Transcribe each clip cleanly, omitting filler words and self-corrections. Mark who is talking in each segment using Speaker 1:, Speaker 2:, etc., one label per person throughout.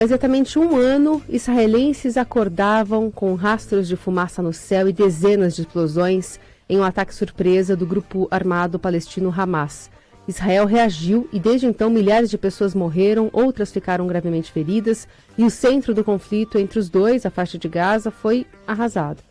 Speaker 1: Há exatamente um ano, israelenses acordavam com rastros de fumaça no céu e dezenas de explosões em um ataque surpresa do grupo armado palestino Hamas. Israel reagiu e desde então milhares de pessoas morreram, outras ficaram gravemente feridas e o centro do conflito entre os dois, a faixa de Gaza, foi arrasado.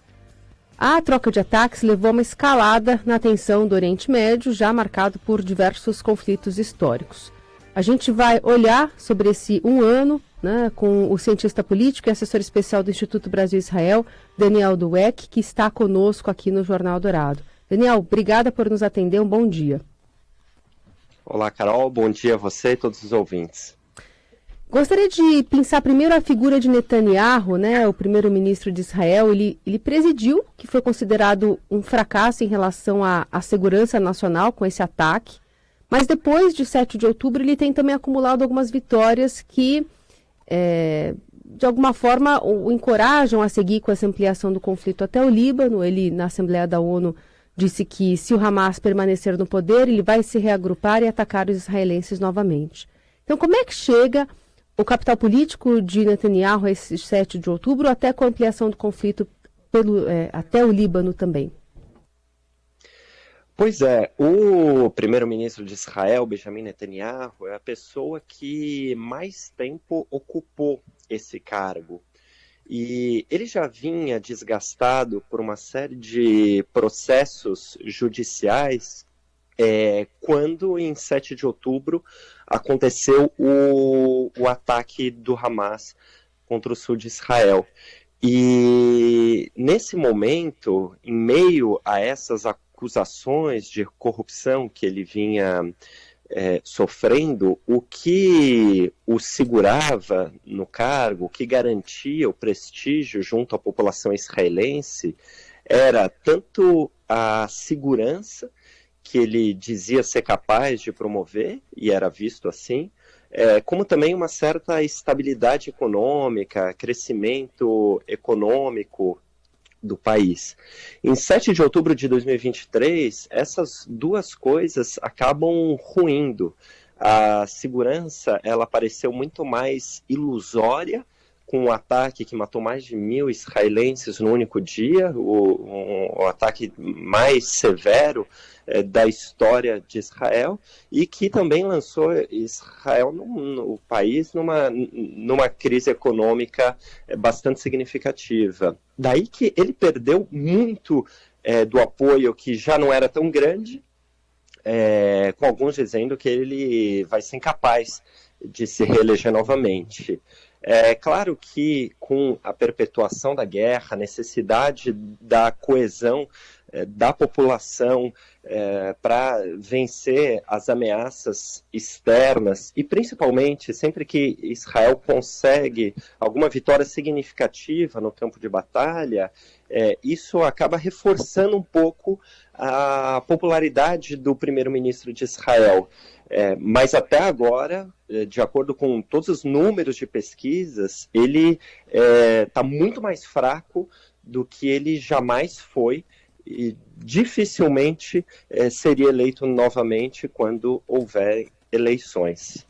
Speaker 1: A troca de ataques levou a uma escalada na tensão do Oriente Médio, já marcado por diversos conflitos históricos. A gente vai olhar sobre esse um ano, né, com o cientista político e assessor especial do Instituto Brasil-Israel, Daniel Dweck, que está conosco aqui no Jornal Dourado. Daniel, obrigada por nos atender, um bom dia.
Speaker 2: Olá, Carol, bom dia a você e todos os ouvintes.
Speaker 1: Gostaria de pensar primeiro a figura de Netanyahu, né, o primeiro-ministro de Israel. Ele presidiu, que foi considerado um fracasso em relação à segurança nacional com esse ataque. Mas depois de 7 de outubro, ele tem também acumulado algumas vitórias que, de alguma forma, o encorajam a seguir com essa ampliação do conflito até o Líbano. Ele, na Assembleia da ONU, disse que se o Hamas permanecer no poder, ele vai se reagrupar e atacar os israelenses novamente. Então, como é que chega o capital político de Netanyahu a esse 7 de outubro, até com a ampliação do conflito até o Líbano também?
Speaker 2: Pois é, o primeiro-ministro de Israel, Benjamin Netanyahu, é a pessoa que mais tempo ocupou esse cargo. E ele já vinha desgastado por uma série de processos judiciais quando, em 7 de outubro, aconteceu o ataque do Hamas contra o sul de Israel. E, nesse momento, em meio a essas acusações de corrupção que ele vinha sofrendo, o que o segurava no cargo, o que garantia o prestígio junto à população israelense, era tanto a segurança que ele dizia ser capaz de promover, e era visto assim, como também uma certa estabilidade econômica, crescimento econômico do país. Em 7 de outubro de 2023, essas duas coisas acabam ruindo. A segurança, ela pareceu muito mais ilusória, com um ataque que matou mais de 1.000 israelenses no único dia, o ataque mais severo da história de Israel, e que também lançou Israel, o país, numa crise econômica bastante significativa. Daí que ele perdeu muito do apoio que já não era tão grande, com alguns dizendo que ele vai ser incapaz de se reeleger novamente. É claro que com a perpetuação da guerra, a necessidade da coesão da população para vencer as ameaças externas e principalmente sempre que Israel consegue alguma vitória significativa no campo de batalha, isso acaba reforçando um pouco a popularidade do primeiro-ministro de Israel. Mas até agora, de acordo com todos os números de pesquisas, ele está muito mais fraco do que ele jamais foi e dificilmente seria eleito novamente quando houver eleições.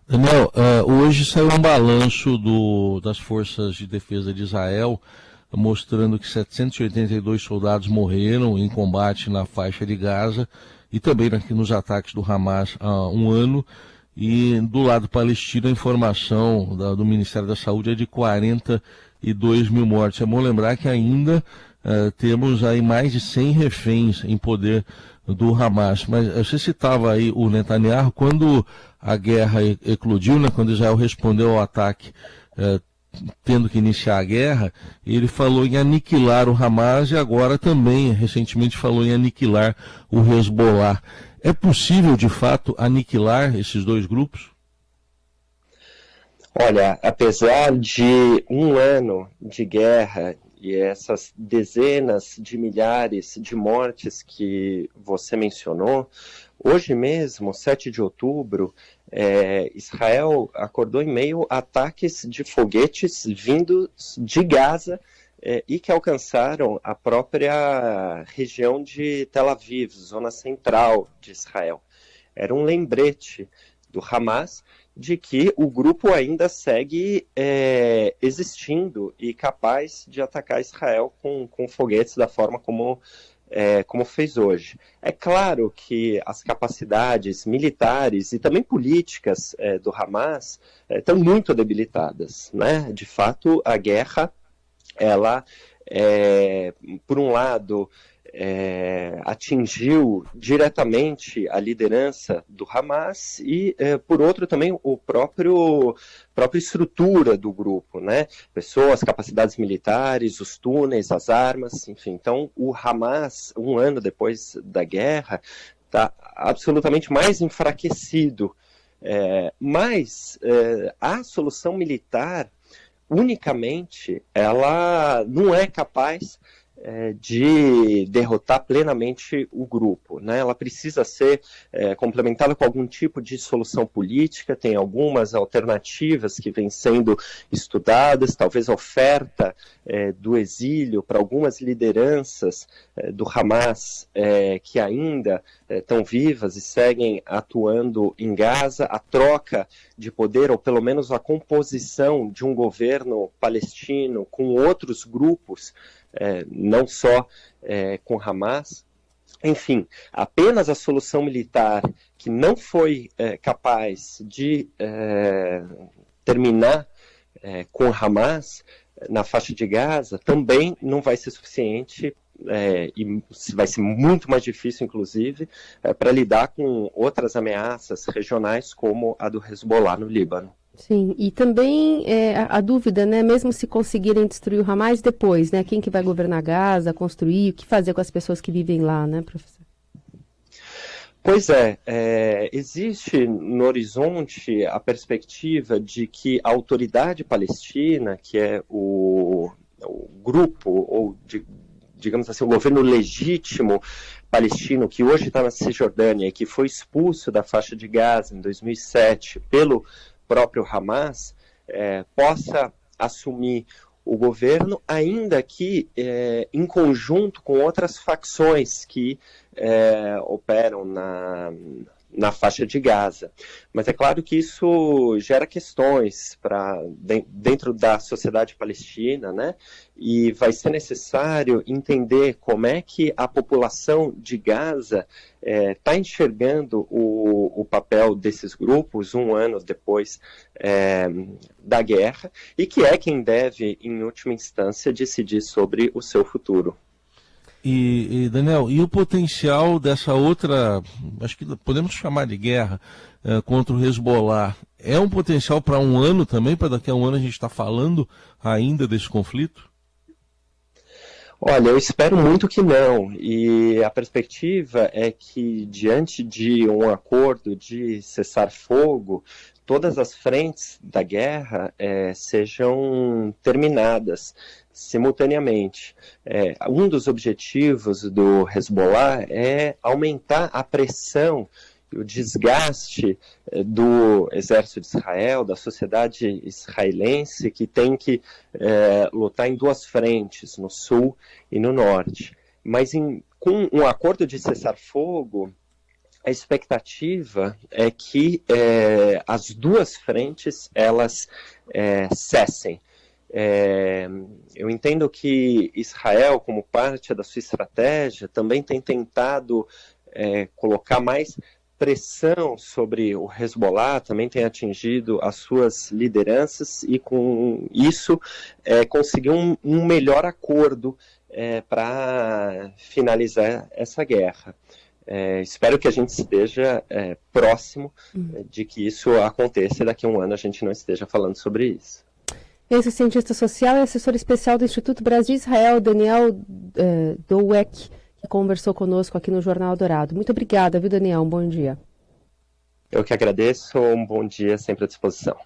Speaker 3: Daniel, hoje saiu um balanço das Forças de Defesa de Israel mostrando que 782 soldados morreram em combate na faixa de Gaza e também aqui nos ataques do Hamas há um ano. E do lado palestino a informação do Ministério da Saúde é de 42 mil mortes. É bom lembrar que ainda temos aí mais de 100 reféns em poder do Hamas. Mas você citava aí o Netanyahu, quando a guerra eclodiu, né, quando Israel respondeu ao ataque tendo que iniciar a guerra, ele falou em aniquilar o Hamas e agora também, recentemente, falou em aniquilar o Hezbollah. É possível, de fato, aniquilar esses dois grupos?
Speaker 2: Olha, apesar de um ano de guerra e essas dezenas de milhares de mortes que você mencionou, hoje mesmo, 7 de outubro, Israel acordou em meio a ataques de foguetes vindos de Gaza e que alcançaram a própria região de Tel Aviv, zona central de Israel. Era um lembrete do Hamas de que o grupo ainda segue existindo e capaz de atacar Israel com foguetes da forma como fez hoje. É claro que as capacidades militares e também políticas do Hamas estão muito debilitadas, né? De fato, a guerra, ela, por um lado, atingiu diretamente a liderança do Hamas e, por outro, também a própria estrutura do grupo, né? Pessoas, capacidades militares, os túneis, as armas, enfim. Então, o Hamas, um ano depois da guerra, está absolutamente mais enfraquecido. Mas a solução militar, unicamente, ela não é capaz de derrotar plenamente o grupo, né? Ela precisa ser complementada com algum tipo de solução política. Tem algumas alternativas que vêm sendo estudadas, talvez a oferta do exílio para algumas lideranças do Hamas que ainda estão vivas e seguem atuando em Gaza, a troca de poder, ou pelo menos a composição de um governo palestino com outros grupos, não só com Hamas. Enfim, apenas a solução militar, que não foi capaz de terminar com Hamas na faixa de Gaza, também não vai ser suficiente, e vai ser muito mais difícil, inclusive, para lidar com outras ameaças regionais, como a do Hezbollah no Líbano.
Speaker 1: Sim, e também a dúvida, né, mesmo se conseguirem destruir o Hamas depois, né, quem que vai governar Gaza, construir, o que fazer com as pessoas que vivem lá, né, professor?
Speaker 2: Pois existe no horizonte a perspectiva de que a autoridade palestina, que é o grupo, ou digamos assim, o governo legítimo palestino, que hoje está na Cisjordânia e que foi expulso da faixa de Gaza em 2007 pelo próprio Hamas, possa assumir o governo, ainda que em conjunto com outras facções que operam na faixa de Gaza. Mas é claro que isso gera questões dentro da sociedade palestina, né? E vai ser necessário entender como é que a população de Gaza está enxergando o papel desses grupos um ano depois da guerra, e que é quem deve, em última instância, decidir sobre o seu futuro.
Speaker 3: E Daniel, e o potencial dessa outra, acho que podemos chamar de guerra, contra o Hezbollah, é um potencial para um ano também, para daqui a um ano a gente está falando ainda desse conflito?
Speaker 2: Olha, eu espero muito que não, e a perspectiva é que, diante de um acordo de cessar-fogo, todas as frentes da guerra sejam terminadas simultaneamente. Um dos objetivos do Hezbollah é aumentar a pressão e o desgaste do exército de Israel, da sociedade israelense, que tem que lutar em duas frentes, no sul e no norte. Mas com um acordo de cessar-fogo, a expectativa é que as duas frentes elas cessem. Eu entendo que Israel, como parte da sua estratégia, também tem tentado colocar mais pressão sobre o Hezbollah, também tem atingido as suas lideranças e, com isso, conseguiu um melhor acordo para finalizar essa guerra. Espero que a gente esteja próximo de que isso aconteça e daqui a um ano a gente não esteja falando sobre isso.
Speaker 1: Esse cientista social e assessor especial do Instituto Brasil-Israel, Daniel Douek, que conversou conosco aqui no Jornal Dourado. Muito obrigada, viu, Daniel? Um bom dia.
Speaker 2: Eu que agradeço, um bom dia, sempre à disposição.